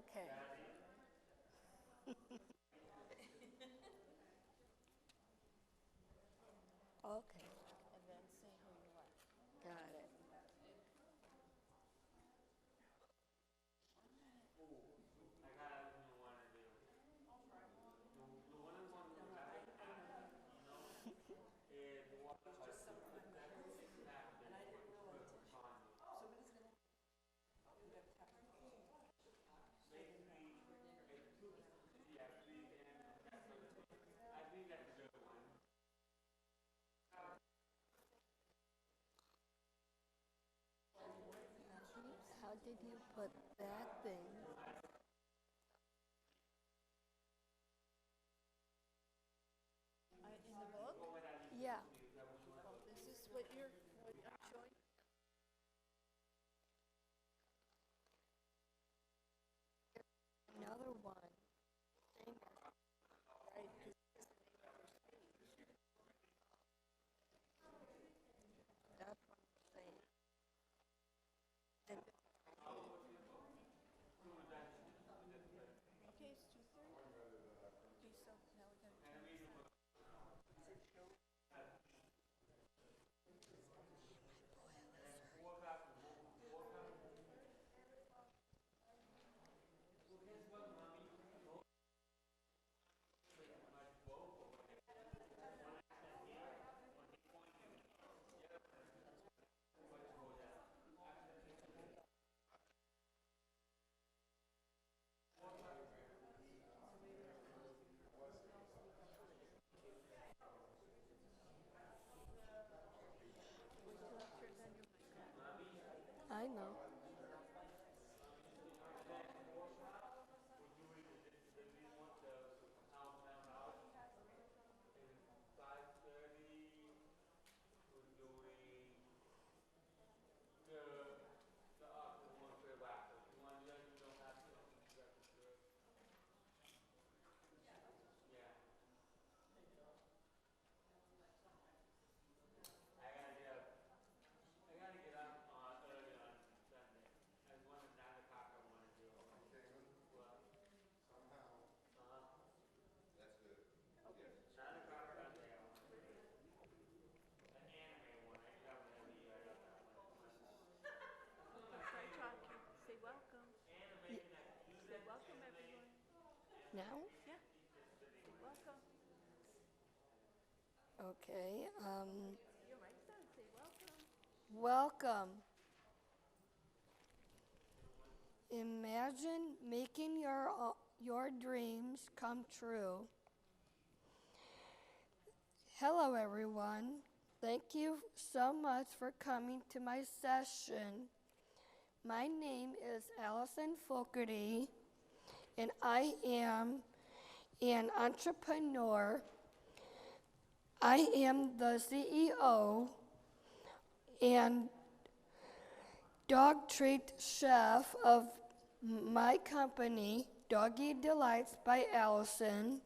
Okay. Okay. And then say who you are. Got it. How did you put that thing? In the book? Yeah. Oh, this is what I'm showing. Another one. Right. That's what I'm saying. And Okay, it's 2:30. Okay, so now we gotta turn this on. Wait till I turn on your microphone. I know. Okay. Okay, start talking. Say welcome. Say welcome, everyone. Now? Yeah. Say welcome. Okay. Your mic's on. Say welcome. Welcome. Imagine making your dreams come true. Hello, everyone. Thank you so much for coming to my session. My name is Allison Fogarty, and I am an entrepreneur. I am the CEO and dog treat chef of my company, Doggy Delights by Allison.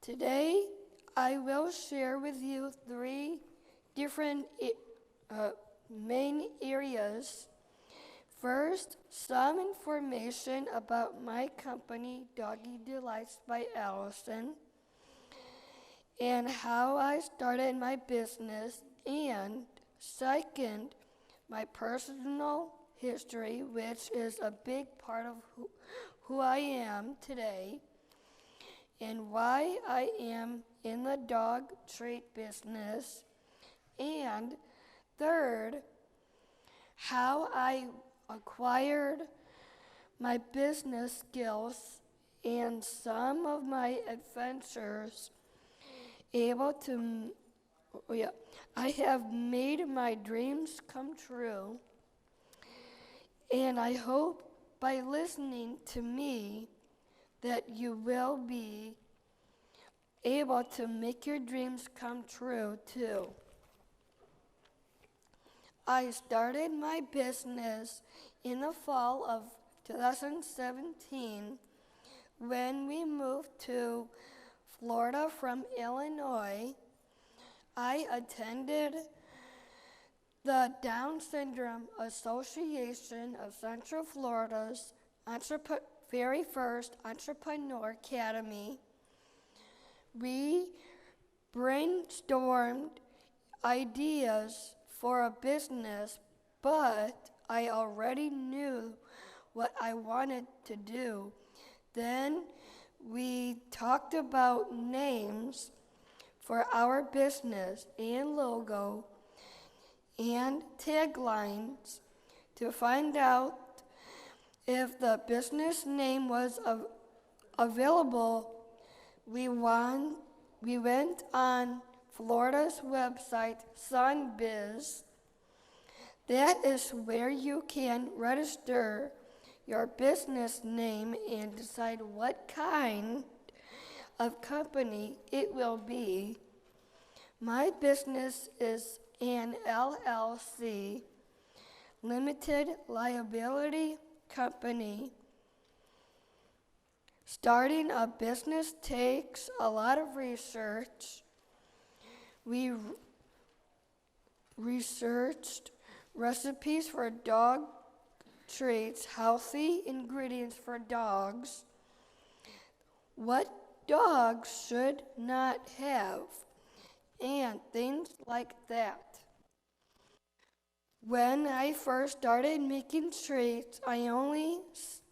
Today, I will share with you three different main areas. First, some information about my company, Doggy Delights by Allison, and how I started my business. And second, my personal history, which is a big part of who I am today, and why I am in the dog treat business. And third, how I acquired my business skills and some of my adventures I have made my dreams come true. And I hope by listening to me that you will be able to make your dreams come true too. I started my business in the fall of 2017 when we moved to Florida from Illinois. I attended The Down Syndrome Association of Central Florida's very first Entrepreneur Academy. We brainstormed ideas for a business, but I already knew what I wanted to do. Then we talked about names for our business and logo and taglines to find out if the business name was available. We went on Florida's website, SunBiz. That is where you can register your business name and decide what kind of company it will be. My business is an LLC, limited liability company. Starting a business takes a lot of research. We researched recipes for dog treats, healthy ingredients for dogs, what dogs should not have, and things like that. When I first started making treats, I only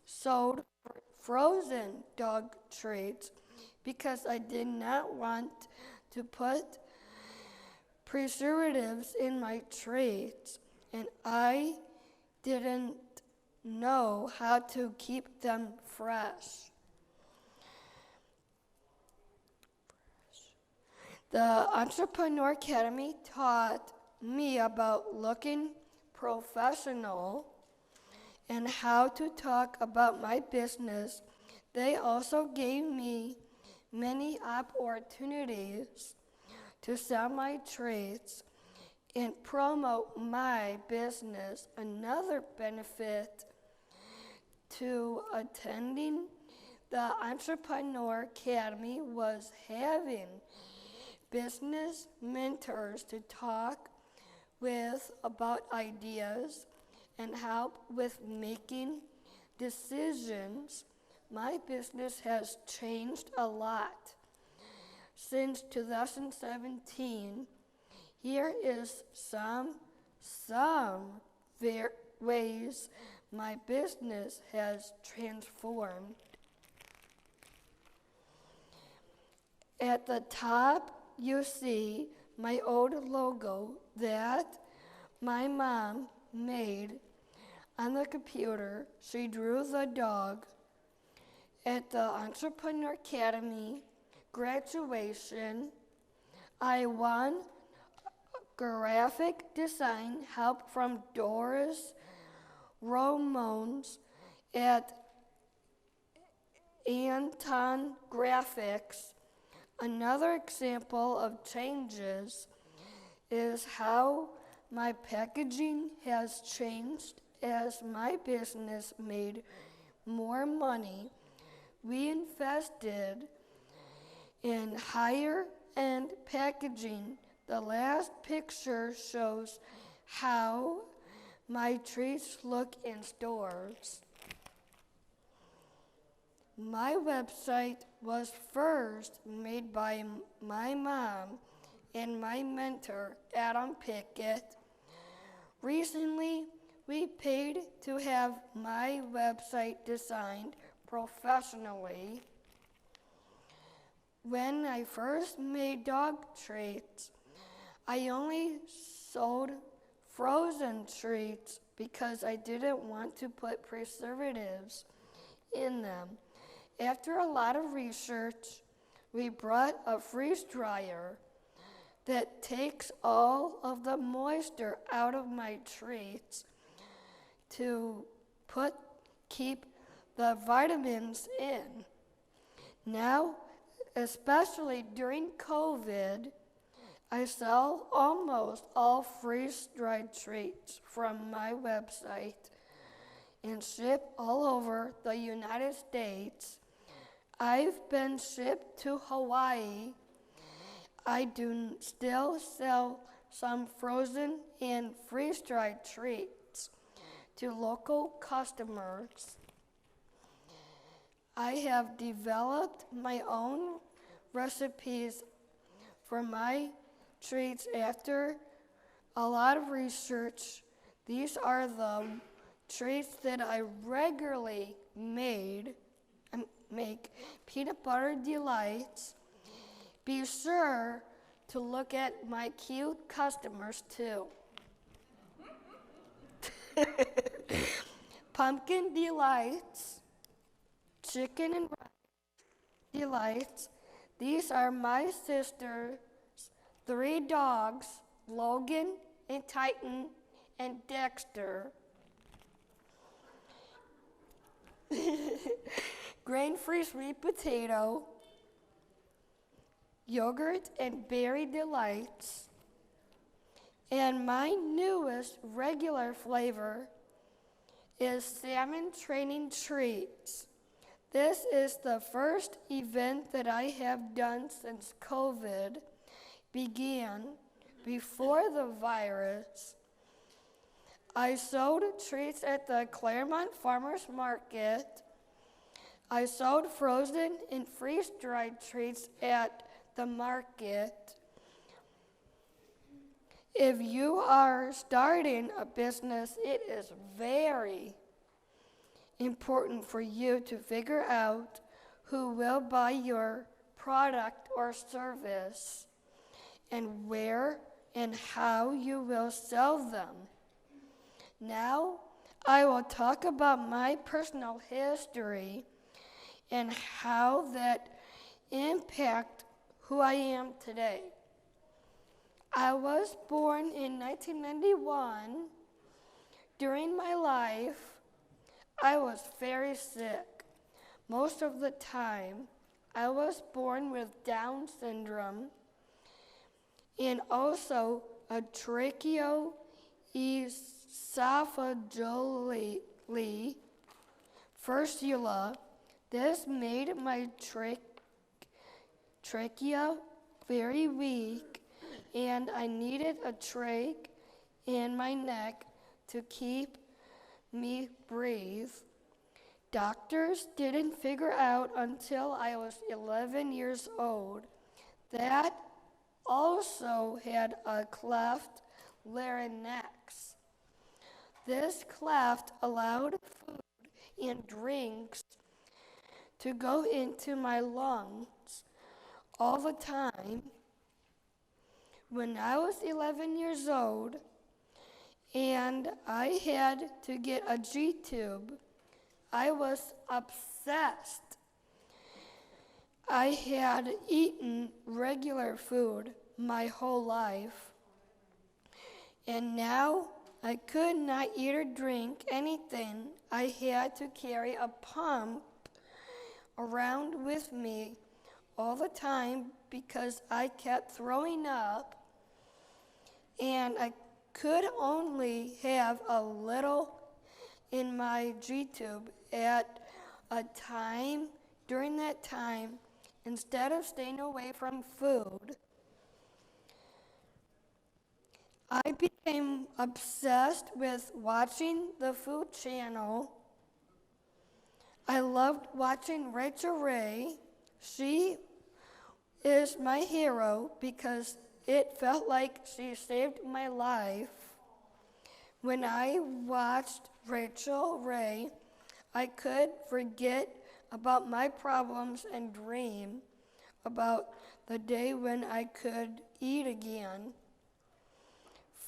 sold frozen dog treats because I did not want to put preservatives in my treats, and I didn't know how to keep them fresh. The Entrepreneur Academy taught me about looking professional and how to talk about my business. They also gave me many opportunities to sell my treats and promote my business. Another benefit to attending the Entrepreneur Academy was having business mentors to talk with about ideas and help with making decisions. My business has changed a lot since 2017. Here is some ways my business has transformed. At the top, you see my old logo that my mom made on the computer. She drew the dog. At the Entrepreneur Academy graduation, I won graphic design help from Doris Ramones at Anton Graphics. Another example of changes is how my packaging has changed as my business made more money. We invested in higher end packaging. The last picture shows how my treats look in stores. My website was first made by my mom and my mentor, Adam Pickett. Recently, we paid to have my website designed professionally. When I first made dog treats, I only sold frozen treats because I didn't want to put preservatives in them. After a lot of research, we brought a freeze dryer that takes all of the moisture out of my treats to keep the vitamins in. Now, especially during COVID, I sell almost all freeze-dried treats from my website and ship all over the United States. I've been shipped to Hawaii. I do still sell some frozen and freeze-dried treats to local customers. I have developed my own recipes for my treats after a lot of research. These are the treats that I regularly make peanut butter delights. Be sure to look at my cute customers too. Pumpkin delights, chicken and rice delights. These are my sister's 3 dogs, Logan and Titan and Dexter. Grain-free sweet potato, yogurt and berry delights, and my newest regular flavor is salmon training treats. This is the first event that I have done since COVID began, before the virus. I sold treats at the Claremont Farmers Market. I sold frozen and freeze-dried treats at the market. If you are starting a business, it is very important for you to figure out who will buy your product or service and where and how you will sell them. Now, I will talk about my personal history and how that impact who I am today. I was born in 1991. During my life, I was very sick. Most of the time, I was born with Down syndrome and also a tracheoesophageal fistula. This made my trachea very weak, and I needed a trach in my neck to keep me breathe. Doctors didn't figure out until I was 11 years old that also had a cleft larynx. This cleft allowed food and drinks to go into my lungs all the time. When I was 11 years old and I had to get a G-tube, I was obsessed. I had eaten regular food my whole life, and now I could not eat or drink anything. I had to carry a pump around with me all the time because I kept throwing up, and I could only have a little in my G-tube at a time. During that time, instead of staying away from food, I became obsessed with watching the Food Channel. I loved watching Rachael Ray. She is my hero because it felt like she saved my life. When I watched Rachael Ray, I could forget about my problems and dream about the day when I could eat again.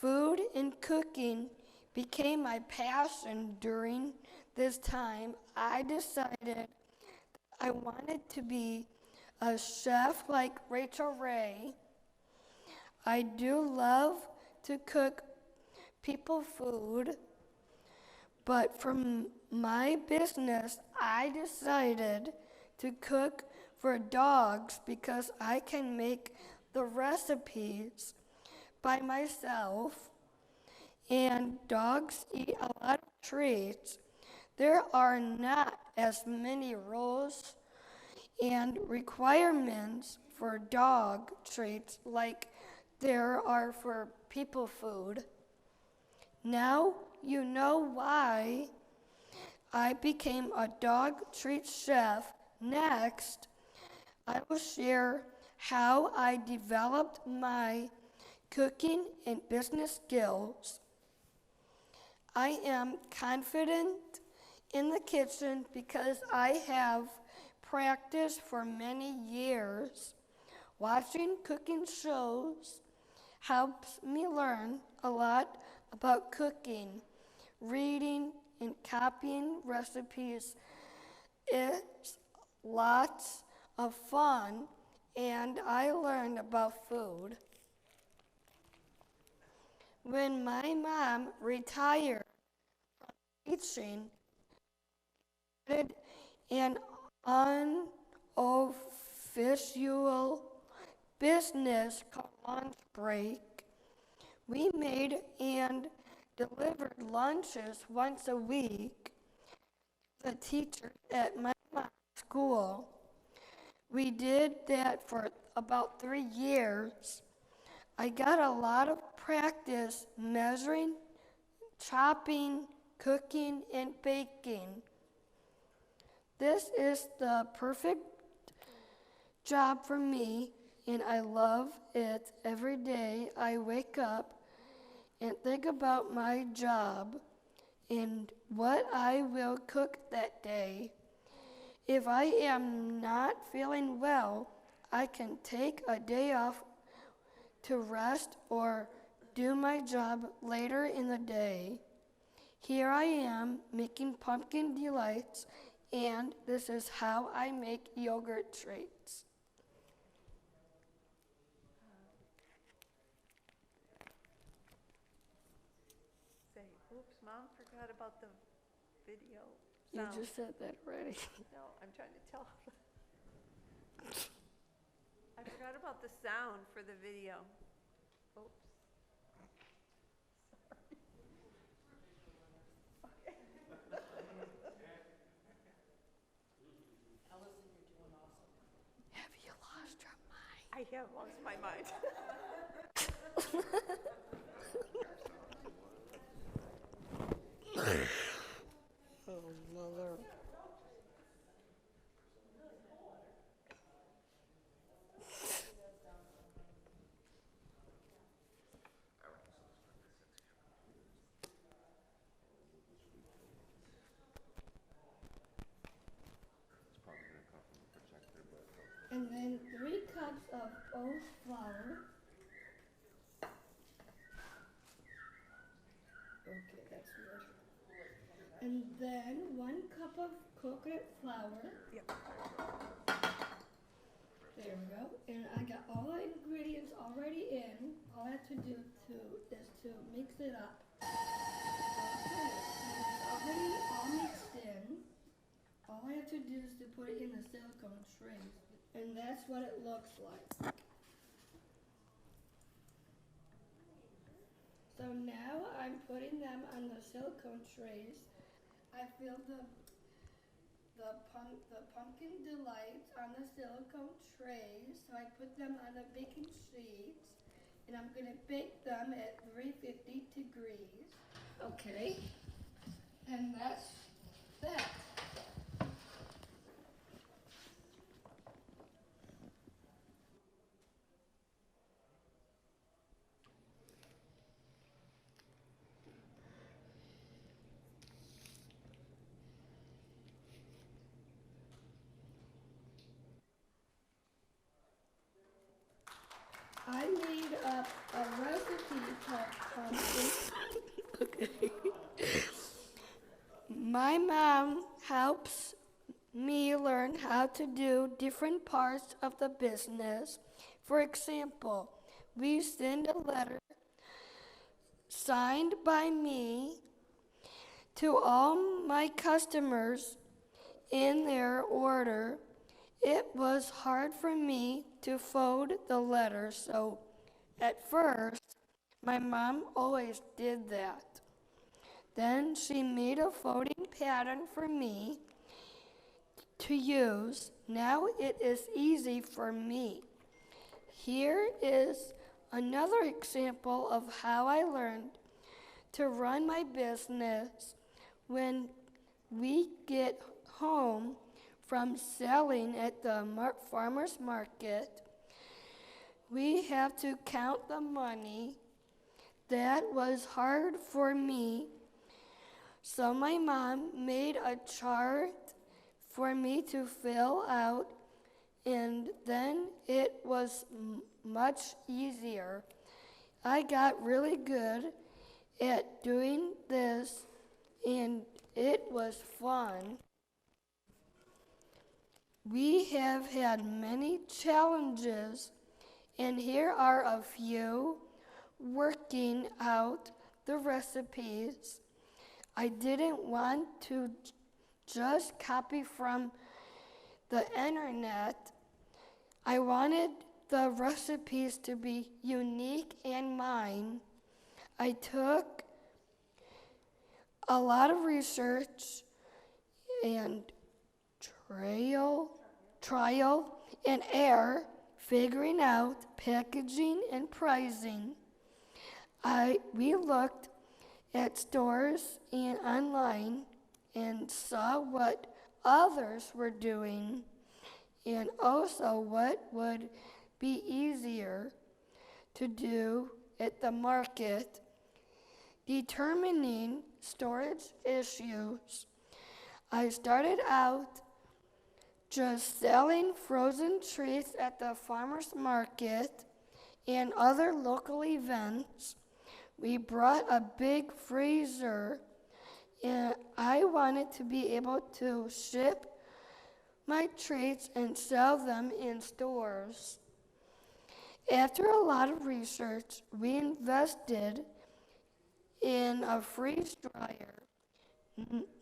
Food and cooking became my passion. During this time, I decided I wanted to be a chef like Rachael Ray. I do love to cook people food, but for my business, I decided to cook for dogs because I can make the recipes by myself, and dogs eat a lot of treats. There are not as many rules and requirements for dog treats like there are for people food. Now you know why I became a dog treat chef. Next, I will share how I developed my cooking and business skills. I am confident in the kitchen because I have practiced for many years. Watching cooking shows helps me learn a lot about cooking. Reading and copying recipes is lots of fun, and I learned about food. When my mom retired teaching, started an unofficial business called Lunch Break. We made and delivered lunches once a week to the teachers at my mom's school. We did that for about 3 years. I got a lot of practice measuring, chopping, cooking, and baking. This is the perfect job for me, and I love it every day. I wake up and think about my job and what I will cook that day. If I am not feeling well, I can take a day off to rest or do my job later in the day. Here I am making pumpkin delights, and this is how I make yogurt treats. Say, oops, Mom forgot about the video You sound. just said that already. No, I'm trying to tell. I forgot about the sound for the video. Oops. Have you lost your mind? I have lost my mind. Oh, mother. And then 3 cups of oat flour. Okay, that's good. And then 1 cup of coconut flour. Yep. There we go. And I got all the ingredients already in. All I have to do is to mix it up. Okay, it's already all mixed in. All I have to do is to put it in the silicone trays. And that's what it looks like. So now I'm putting them on the silicone trays. I filled the pumpkin delights on the silicone trays. So I put them on the baking sheets, and I'm gonna bake them at 350 degrees. Okay, and that's that. I made up a recipe called pumpkin. Okay. My mom helps me learn how to do different parts of the business. For example, we send a letter signed by me to all my customers in their order. It was hard for me to fold the letter, so at first, my mom always did that. Then she made a folding pattern for me to use. Now it is easy for me. Here is Another example of how I learned to run my business: when we get home from selling at the farmer's market, we have to count the money. That was hard for me, so my mom made a chart for me to fill out, and then it was much easier. I got really good at doing this, and it was fun. We have had many challenges, and here are a few: working out the recipes. I didn't want to just copy from the internet. I wanted the recipes to be unique and mine. I took a lot of research and trial and error, figuring out packaging and pricing. We looked at stores and online and saw what others were doing, and also what would be easier to do at the market. Determining storage issues, I started out just selling frozen treats at the farmer's market and other local events. We brought a big freezer, and I wanted to be able to ship my treats and sell them in stores. After a lot of research, we invested in a freeze dryer.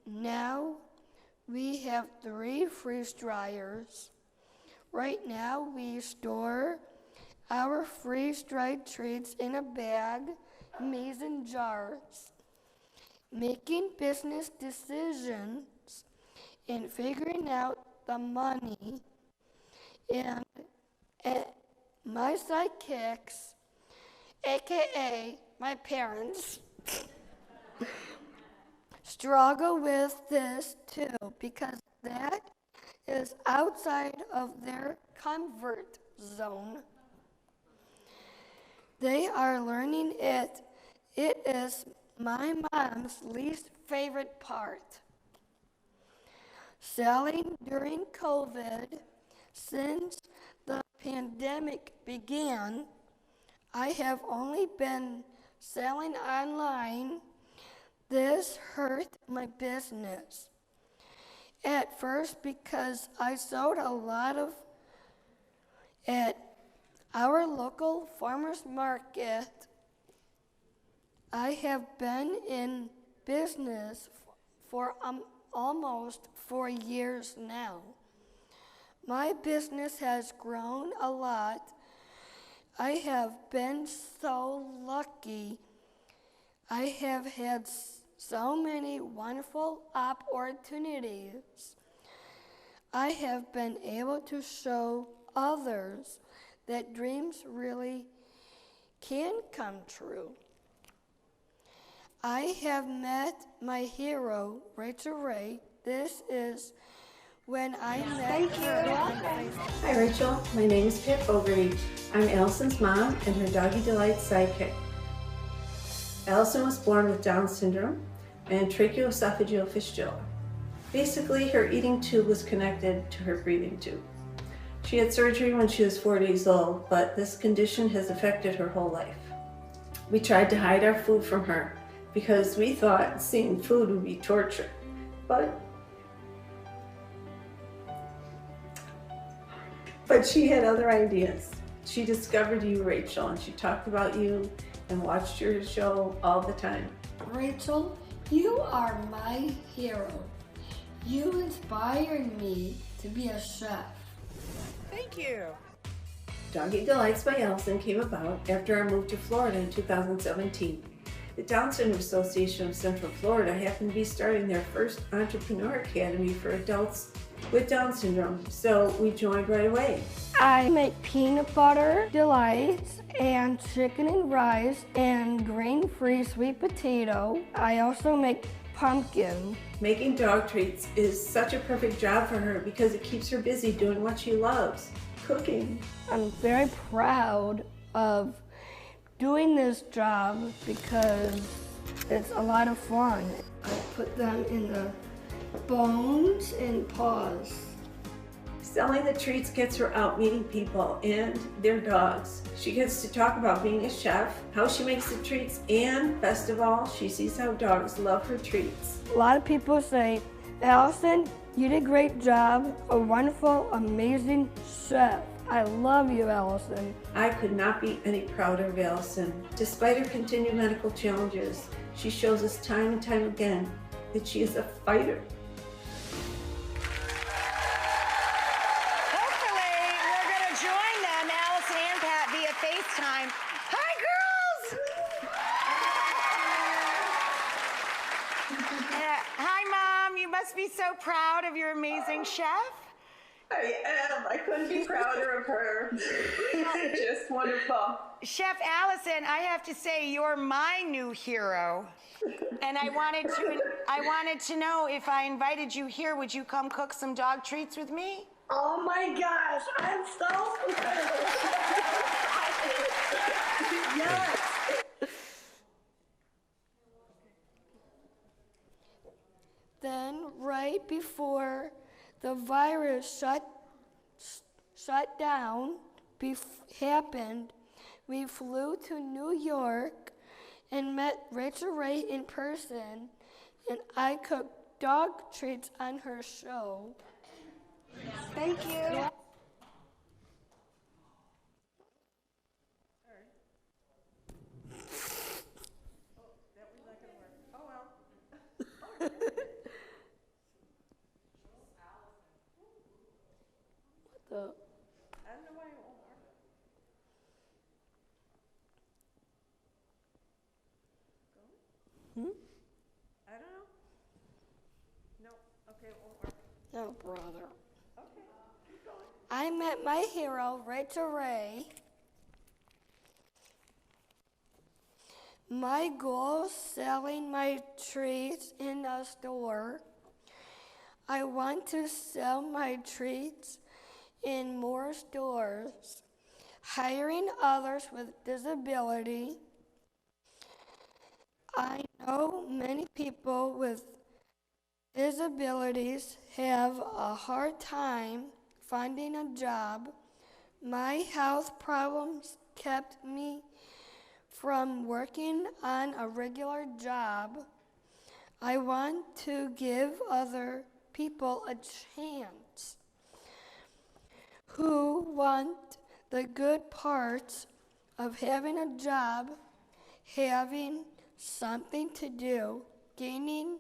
Now we have 3 freeze dryers. Right now we store our freeze-dried treats in a bag, mason jars. Making business decisions and figuring out the money, and my sidekicks, aka my parents, struggle with this too, because that is outside of their comfort zone. They are learning it. It is my mom's least favorite part. Selling during COVID. Since the pandemic began, I have only been selling online. This hurt my business. At first, because I sold a lot of at our local farmer's market. I have been in business for almost 4 years now. My business has grown a lot. I have been so lucky. I have had so many wonderful opportunities. I have been able to show others that dreams really can come true. I have met my hero, Rachael. This is when I met her on Facebook. Hi Rachel, my name is Fogarty. I'm Allison's mom and her Doggy Delight sidekick. Allison was born with Down syndrome and tracheoesophageal fistula. Basically, her eating tube was connected to her breathing tube. She had surgery when she was 4 days old, but this condition has affected her whole life. We tried to hide our food from her because we thought seeing food would be torture, but she had other ideas. She discovered you, Rachel, and she talked about you and watched your show all the time. Rachael, you are my hero. You inspired me to be a chef. Thank you. Doggy Delights by Allison came about after I moved to Florida in 2017. The Down Syndrome Association of Central Florida happened to be starting their first Entrepreneur Academy for adults with Down syndrome, so we joined right away. I make peanut butter delights and chicken and rice and grain-free sweet potato. I also make pumpkin. Making dog treats is such a perfect job for her because it keeps her busy doing what she loves, cooking. I'm very proud of doing this job because it's a lot of fun. I put them in the bones and paws. Selling the treats gets her out meeting people and their dogs. She gets to talk about being a chef, how she makes the treats, and best of all, she sees how dogs love her treats. A lot of people say, Allison, you did a great job, a wonderful, amazing chef. I love you, Allison. I could not be any prouder of Allison. Despite her continued medical challenges, she shows us time and time again that she is a fighter. FaceTime. Hi, girls! Hi, Mom. You must be so proud of your amazing chef. I am. I couldn't be prouder of her. Just wonderful. Chef Allison, I have to say, you're my new hero. And I wanted to know if I invited you here, would you come cook some dog treats with me? Oh my gosh, I'm so yes. Then, right before the virus shut down happened, we flew to New York and met Rachael Ray in person, and I cooked dog treats on her show. Thank you. The I don't know why it won't work. Go? I don't know. No, okay, it won't work. no brother. Okay, keep going. I met my hero, Rachael Ray. My goal is selling my treats in a store. I want to sell my treats in more stores, hiring others with disability. I know many people with disabilities have a hard time finding a job. My health problems kept me from working on a regular job. I want to give other people a chance who want the good parts of having a job, having something to do, gaining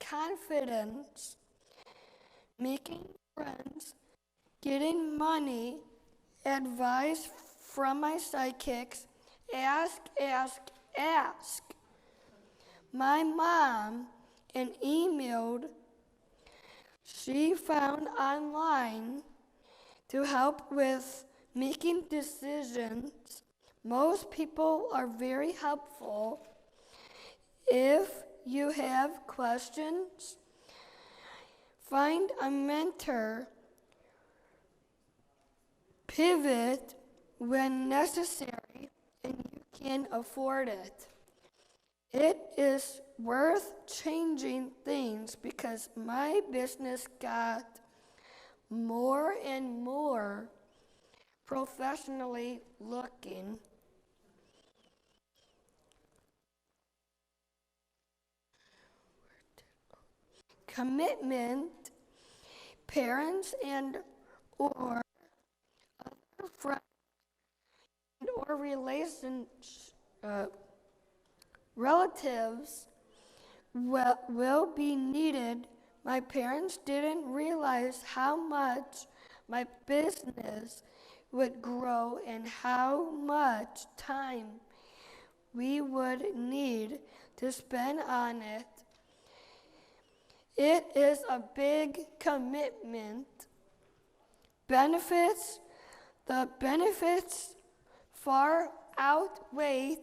confidence, making friends, getting money, advice from my sidekicks, ask. My mom and emailed she found online to help with making decisions. Most people are very helpful. If you have questions, find a mentor. Pivot when necessary and you can afford it. It is worth changing things because my business got more and more professionally looking. Commitment, parents and or other friends and or relatives will be needed. My parents didn't realize how much my business would grow and how much time we would need to spend on it. It is a big commitment. Benefits: The benefits far outweigh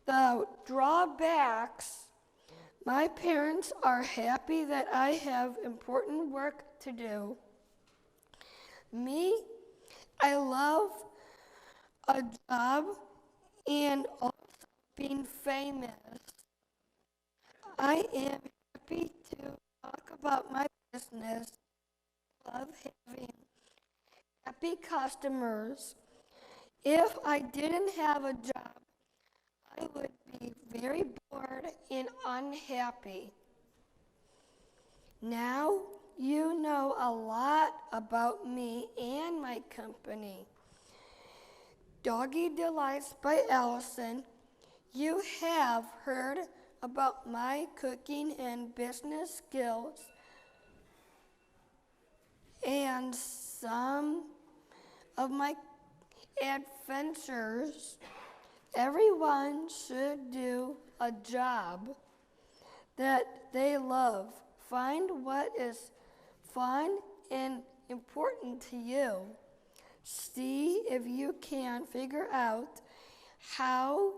the drawbacks. My parents are happy that I have important work to do. Me, I love a job and also being famous. I am happy to talk about my business. I love having happy customers. If I didn't have a job, I would be very bored and unhappy. Now you know a lot about me and my company. Doggy Delights by Allison. You have heard about my cooking and business skills and some of my adventures. Everyone should do a job that they love. Find what is fun and important to you. See if you can figure out how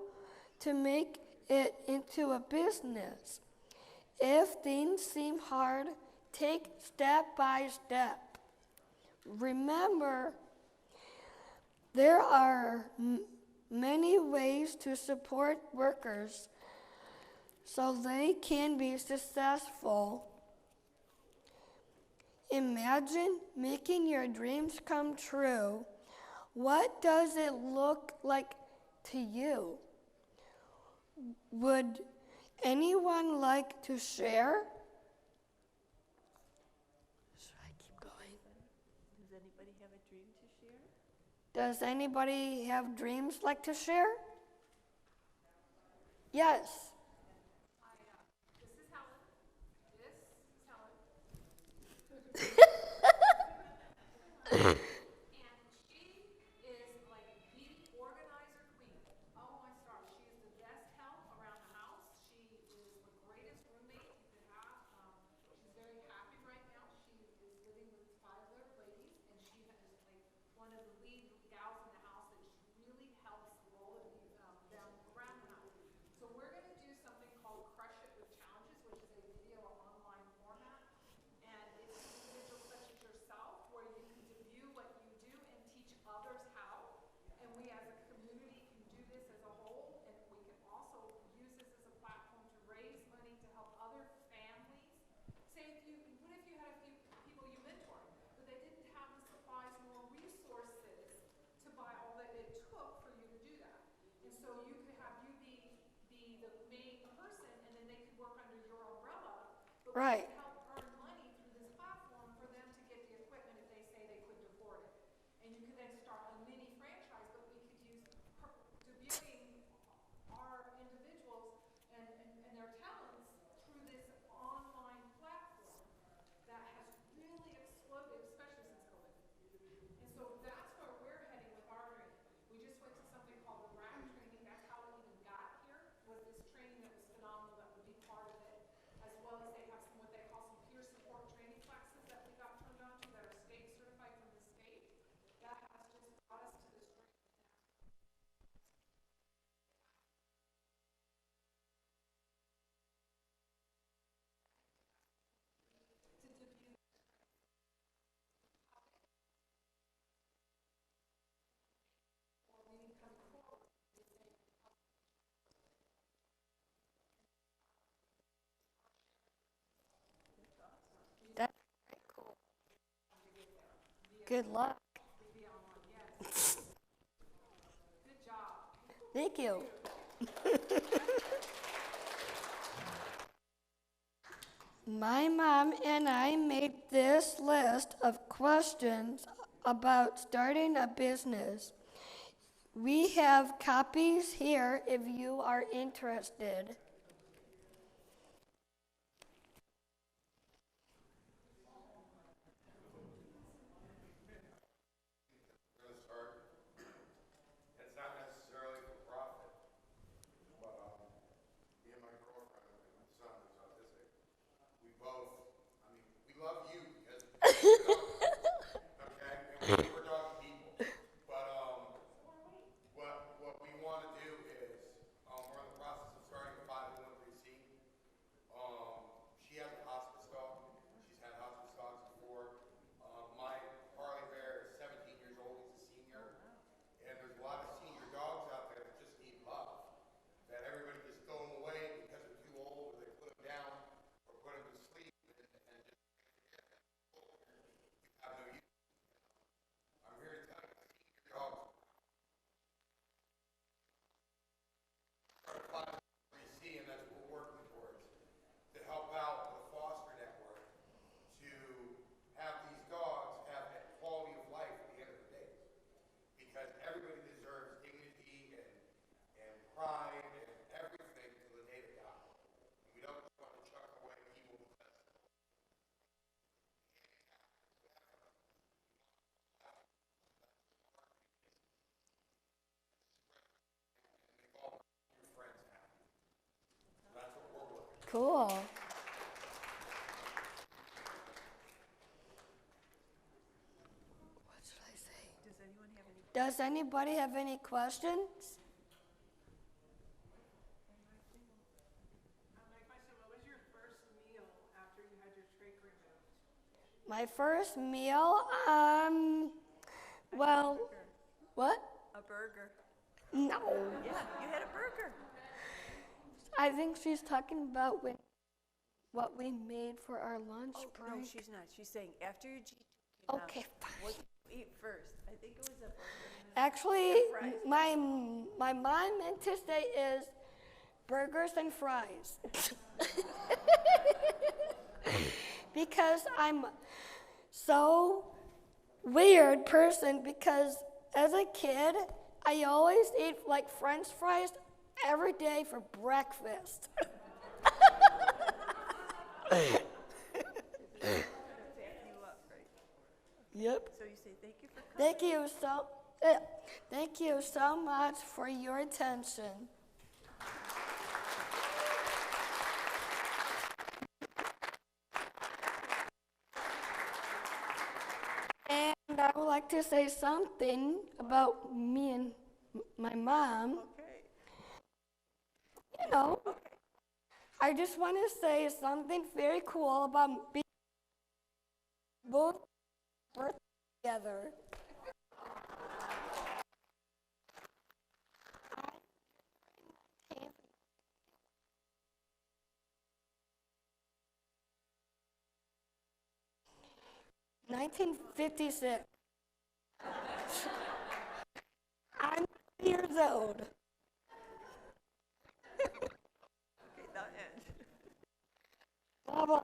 to make it into a business. If things seem hard, take step by step. Remember, there are many ways to support workers so they can be successful. Imagine making your dreams come true. What does it look like to you? Would anyone like to share? Should I keep going? Does anybody have a dream to share? Does anybody have dreams like to share? Yes. This is Helen. This is Helen. And she is like the organizer queen. Oh my stars. She is the best help around the house. She is the greatest roommate you could have. She's very happy right now. She is living with 5 other ladies, and she is like one of the lead gals in the house that really helps roll them around the house. So we're going to do something called Crush It with Challenges, which is a video or online format. And it's individuals such as yourself where you can review what you do and teach others how. And we as a community can do this as a whole. And we can also use this as a platform to raise money to help other families. Say what if you had a few people you mentored, but they didn't have the supplies nor resources to buy all that it took for you to do that. And so you could have you be the main person, and then they could work under your umbrella. But Right. we help earn money through this platform for them to get the equipment if they say they couldn't afford it. And you could then start a mini franchise, but we could use debuting our individuals and their talents through this online platform that has really exploded, especially since COVID. And so that's where we're heading with our training. We just went to something called the RAC training. That's how it even got here, was this training that was phenomenal that would be part of it. As well as they have some what they call some peer support training classes that we got turned on to that are state certified from the state. That has just brought us to this strength. That's very cool. Good luck. Good job. Thank you. My mom and I made this list of questions about starting a business. We have copies here if you are interested. We're going to start. It's not necessarily for profit, but me and my girlfriend and my son who's autistic, we both, we love you because okay, and we're dog people. Cool. What should I say? Does anybody have any questions? My question, what was your first meal after you had your trach removed? My first meal, well, what? A burger. No. Yeah, you had a burger. I think she's talking about what we made for our lunch Oh, break. no, she's not. She's saying after your G. Okay, fine. What did you eat first? I think it was a burger. Actually, my mom meant to say is burgers and fries. Because I'm so weird person because as a kid, I always eat like French fries every day for breakfast. Yep. So you say thank you for coming. Thank you so much for your attention. And I would like to say something about me and my mom. Okay. You know, I just want to say something very cool about being both birthdays together. 1956. I'm 3 years old. Okay, now end. Blah, blah.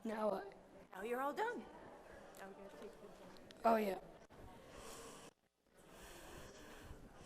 Now what? Now you're all done. Now we gotta take this. Oh, yeah.